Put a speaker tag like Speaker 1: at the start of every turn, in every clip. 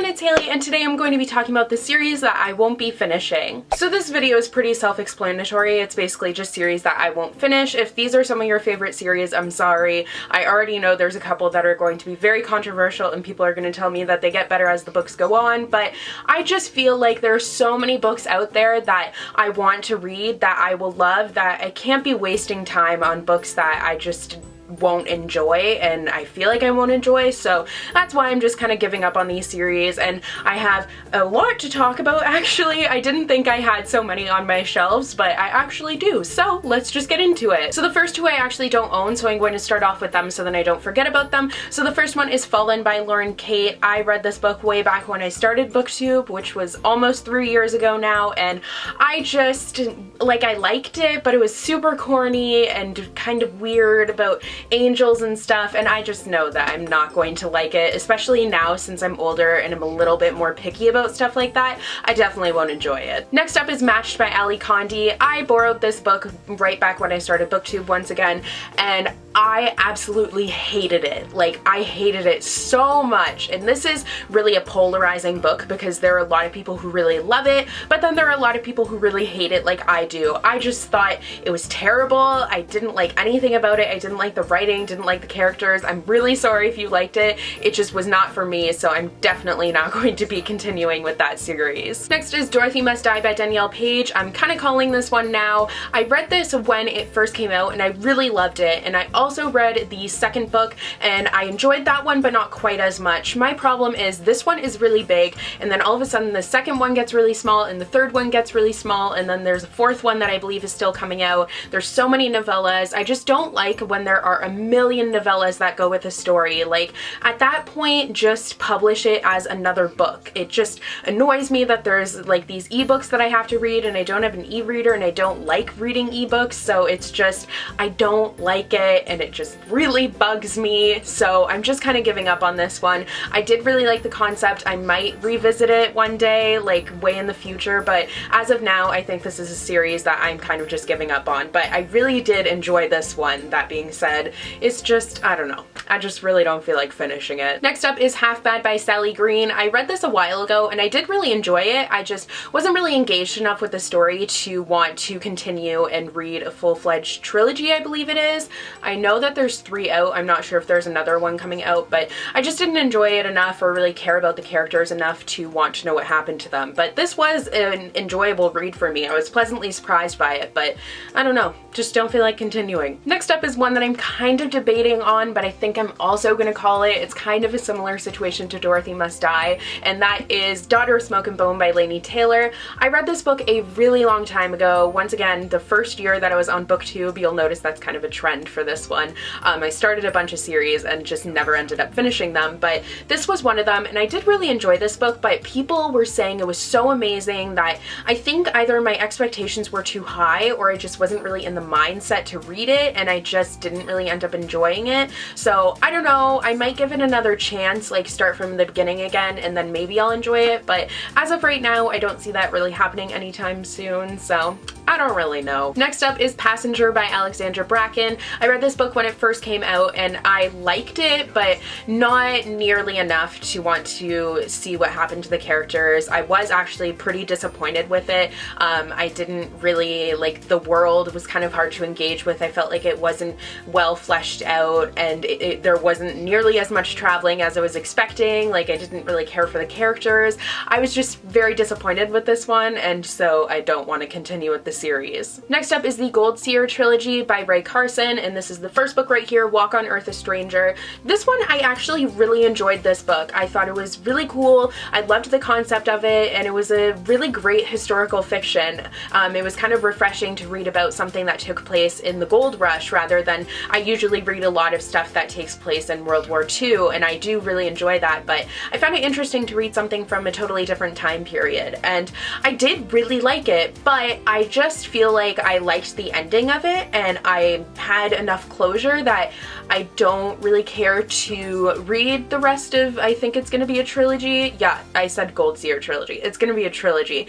Speaker 1: it's Hailey, and today I'm going to be talking about the series that I won't be finishing. So this video is pretty self-explanatory. It's basically just series that I won't finish. If these are some of your favorite series, I'm sorry. I already know there's a couple that are going to be very controversial and people are going to tell me that they get better as the books go on, but I just feel like there are so many books out there that I want to read, that I will love, that I can't be wasting time on books that I just won't enjoy, and I feel like I won't enjoy, so that's why I'm just kind of giving up on these series. And I have a lot to talk about, actually. I didn't think I had so many on my shelves, but I actually do, so let's just get into it. So the first two I actually don't own, so I'm going to start off with them so then I don't forget about them. So the first one is Fallen by Lauren Kate. I read this book way back when I started BookTube, which was almost 3 years ago now, and I just, like, I liked it, but it was super corny and kind of weird about angels and stuff, and I just know that I'm not going to like it, especially now since I'm older and I'm a little bit more picky about stuff like that. I definitely won't enjoy it. Next up is Matched by Ali Condi. I borrowed this book right back when I started BookTube once again, and I absolutely hated it. Like, I hated it so much. And this is really a polarizing book because there are a lot of people who really love it, but then there are a lot of people who really hate it like I do. I just thought it was terrible. I didn't like anything about it. I didn't like the writing, didn't like the characters. I'm really sorry if you liked it. It just was not for me, so I'm definitely not going to be continuing with that series. Next is Dorothy Must Die by Danielle Page. I'm kind of calling this one now. I read this when it first came out and I really loved it, and I also read the second book and I enjoyed that one, but not quite as much. My problem is this one is really big, and then all of a sudden the second one gets really small and the third one gets really small, and then there's a fourth one that I believe is still coming out. There's so many novellas. I just don't like when there are a million novellas that go with a story. Like, at that point, just publish it as another book. It just annoys me that there's like these ebooks that I have to read, and I don't have an e-reader and I don't like reading ebooks, so it's just, I don't like it and it just really bugs me, so I'm just kind of giving up on this one. I did really like the concept. I might revisit it one day, like way in the future, but as of now I think this is a series that I'm kind of just giving up on, but I really did enjoy this one. That being said, it's just, I don't know, I just really don't feel like finishing it. Next up is Half Bad by Sally Green. I read this a while ago and I did really enjoy it. I just wasn't really engaged enough with the story to want to continue and read a full-fledged trilogy, I believe it is. I know that there's 3 out. I'm not sure if there's another one coming out, but I just didn't enjoy it enough or really care about the characters enough to want to know what happened to them. But this was an enjoyable read for me. I was pleasantly surprised by it, but I don't know, just don't feel like continuing. Next up is one that I'm kind of debating on, but I think I'm also gonna call it. It's kind of a similar situation to Dorothy Must Die, and that is Daughter of Smoke and Bone by Laini Taylor. I read this book a really long time ago. Once again, the first year that I was on BookTube. You'll notice that's kind of a trend for this one. I started a bunch of series and just never ended up finishing them, but this was one of them, and I did really enjoy this book, but people were saying it was so amazing that I think either my expectations were too high or I just wasn't really in the mindset to read it, and I just didn't really end up enjoying it. So I don't know, I might give it another chance, like start from the beginning again, and then maybe I'll enjoy it, but as of right now I don't see that really happening anytime soon, so I don't really know. Next up is Passenger by Alexandra Bracken. I read this book when it first came out and I liked it, but not nearly enough to want to see what happened to the characters. I was actually pretty disappointed with it. I didn't really, like, the world was kind of hard to engage with. I felt like it wasn't well fleshed out, and there wasn't nearly as much traveling as I was expecting. Like, I didn't really care for the characters. I was just very disappointed with this one, and so I don't want to continue with the series. Next up is the Gold Seer trilogy by Ray Carson, and this is the first book right here, Walk on Earth a Stranger. This one, I actually really enjoyed this book. I thought it was really cool. I loved the concept of it, and it was a really great historical fiction. It was kind of refreshing to read about something that took place in the gold rush rather than, I usually read a lot of stuff that takes place in World War II, and I do really enjoy that, but I found it interesting to read something from a totally different time period, and I did really like it, but I just feel like I liked the ending of it, and I had enough closure that I don't really care to read the rest of, I think it's going to be a trilogy. Yeah, I said Gold Seer trilogy. It's going to be a trilogy.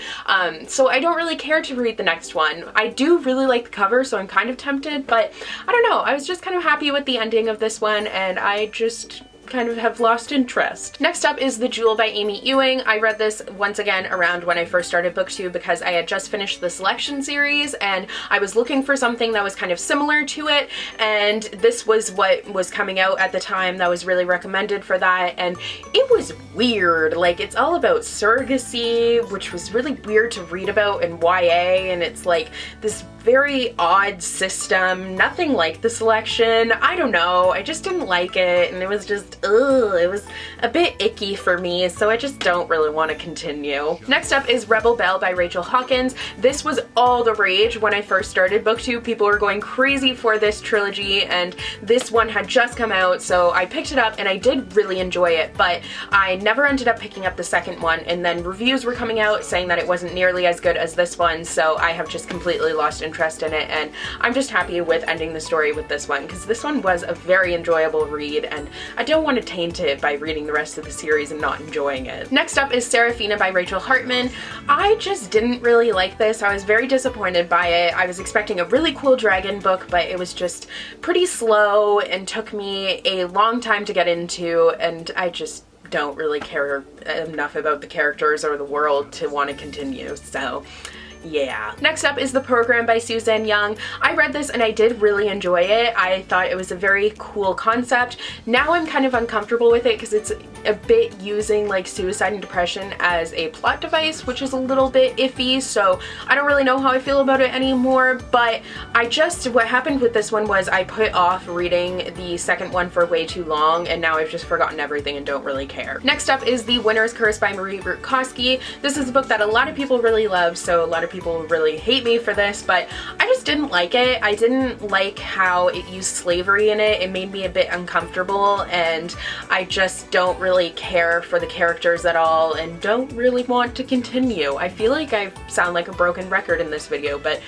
Speaker 1: So I don't really care to read the next one. I do really like the cover, so I'm kind of tempted, but I don't know. I was just kind of happy with the ending of this one, and I just kind of have lost interest. Next up is The Jewel by Amy Ewing. I read this once again around when I first started booktube because I had just finished the Selection series and I was looking for something that was kind of similar to it, and this was what was coming out at the time that was really recommended for that, and it was weird. Like, it's all about surrogacy, which was really weird to read about in YA, and it's like this very odd system, nothing like the Selection. I don't know, I just didn't like it, and it was just, ugh, it was a bit icky for me, so I just don't really want to continue. Next up is Rebel Belle by Rachel Hawkins. This was all the rage when I first started booktube. People were going crazy for this trilogy, and this one had just come out, so I picked it up and I did really enjoy it, but I never ended up picking up the second one, and then reviews were coming out saying that it wasn't nearly as good as this one, so I have just completely lost interest in it, and I'm just happy with ending the story with this one because this one was a very enjoyable read, and I don't want to taint it by reading the rest of the series and not enjoying it. Next up is Serafina by Rachel Hartman. I just didn't really like this. I was very disappointed by it. I was expecting a really cool dragon book, but it was just pretty slow and took me a long time to get into, and I just don't really care enough about the characters or the world to want to continue, so yeah. Next up is The Program by Suzanne Young. I read this and I did really enjoy it. I thought it was a very cool concept. Now I'm kind of uncomfortable with it because it's a bit using like suicide and depression as a plot device, which is a little bit iffy, so I don't really know how I feel about it anymore, but what happened with this one was I put off reading the second one for way too long, and now I've just forgotten everything and don't really care. Next up is The Winner's Curse by Marie Rutkoski. This is a book that a lot of people really love, so a lot of people really hate me for this, but I just didn't like it. I didn't like how it used slavery in it. It made me a bit uncomfortable, and I just don't really care for the characters at all and don't really want to continue. I feel like I sound like a broken record in this video, but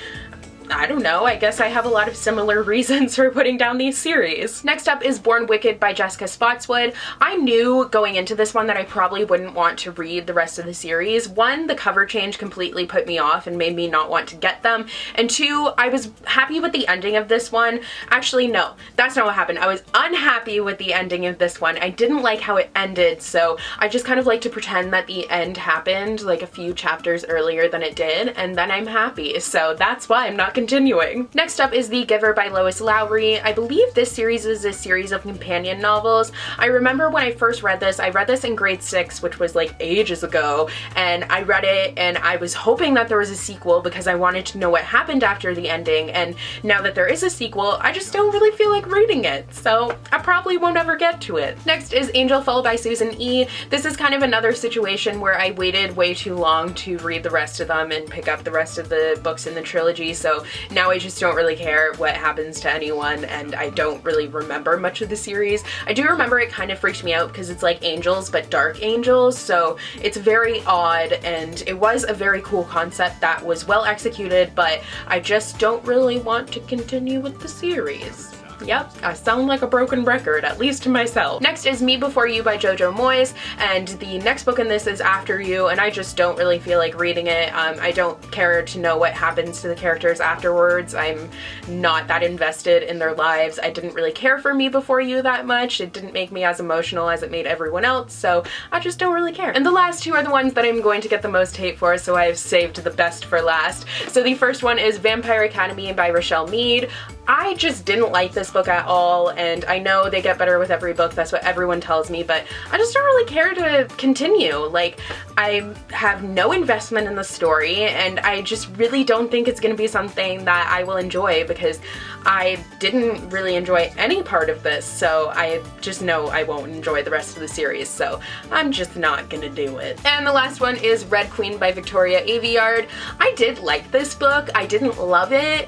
Speaker 1: I don't know, I guess I have a lot of similar reasons for putting down these series. Next up is Born Wicked by Jessica Spotswood. I knew going into this one that I probably wouldn't want to read the rest of the series. One, the cover change completely put me off and made me not want to get them, and two, I was happy with the ending of this one. Actually, no, that's not what happened. I was unhappy with the ending of this one. I didn't like how it ended, so I just kind of like to pretend that the end happened like a few chapters earlier than it did, and then I'm happy, so that's why I'm not continuing. Next up is The Giver by Lois Lowry. I believe this series is a series of companion novels. I remember when I first read this, I read this in grade 6, which was like ages ago, and I read it and I was hoping that there was a sequel because I wanted to know what happened after the ending, and now that there is a sequel, I just don't really feel like reading it, so I probably won't ever get to it. Next is Angel Fall by Susan E. This is kind of another situation where I waited way too long to read the rest of them and pick up the rest of the books in the trilogy, so now I just don't really care what happens to anyone, and I don't really remember much of the series. I do remember it kind of freaked me out because it's like angels but dark angels, so it's very odd, and it was a very cool concept that was well executed, but I just don't really want to continue with the series. Yep, I sound like a broken record, at least to myself. Next is Me Before You by Jojo Moyes, and the next book in this is After You, and I just don't really feel like reading it. I don't care to know what happens to the characters afterwards. I'm not that invested in their lives. I didn't really care for Me Before You that much. It didn't make me as emotional as it made everyone else, so I just don't really care. And the last two are the ones that I'm going to get the most hate for, so I've saved the best for last. So the first one is Vampire Academy by Rochelle Mead. I just didn't like this book at all, and I know they get better with every book, that's what everyone tells me, but I just don't really care to continue. Like, I have no investment in the story, and I just really don't think it's going to be something that I will enjoy because I didn't really enjoy any part of this, so I just know I won't enjoy the rest of the series, so I'm just not gonna do it. And the last one is Red Queen by Victoria Aveyard. I did like this book. I didn't love it.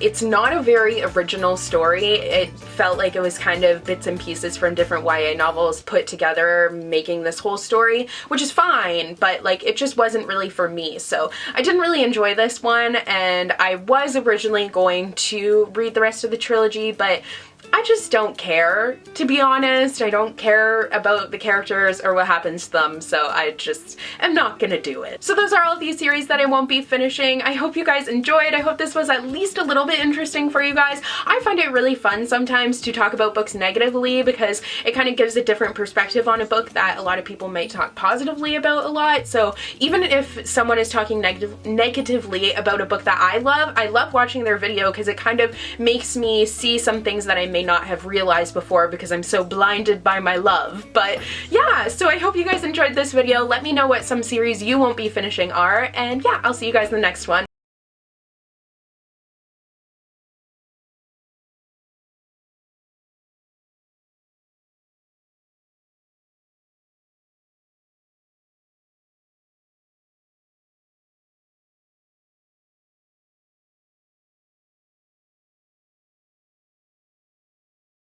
Speaker 1: It's not a very original story. It felt like it was kind of bits and pieces from different YA novels put together making this whole story, which is fine, but like it just wasn't really for me, so I didn't really enjoy this one, and I was originally going to read the rest of the trilogy, but I just don't care, to be honest. I don't care about the characters or what happens to them, so I just am not gonna do it. So those are all of these series that I won't be finishing. I hope you guys enjoyed. I hope this was at least a little bit interesting for you guys. I find it really fun sometimes to talk about books negatively because it kind of gives a different perspective on a book that a lot of people might talk positively about a lot. So even if someone is talking negatively about a book that I love watching their video because it kind of makes me see some things that I may not have realized before because I'm so blinded by my love. But yeah, so I hope you guys enjoyed this video. Let me know what some series you won't be finishing are, and yeah, I'll see you guys in the next one.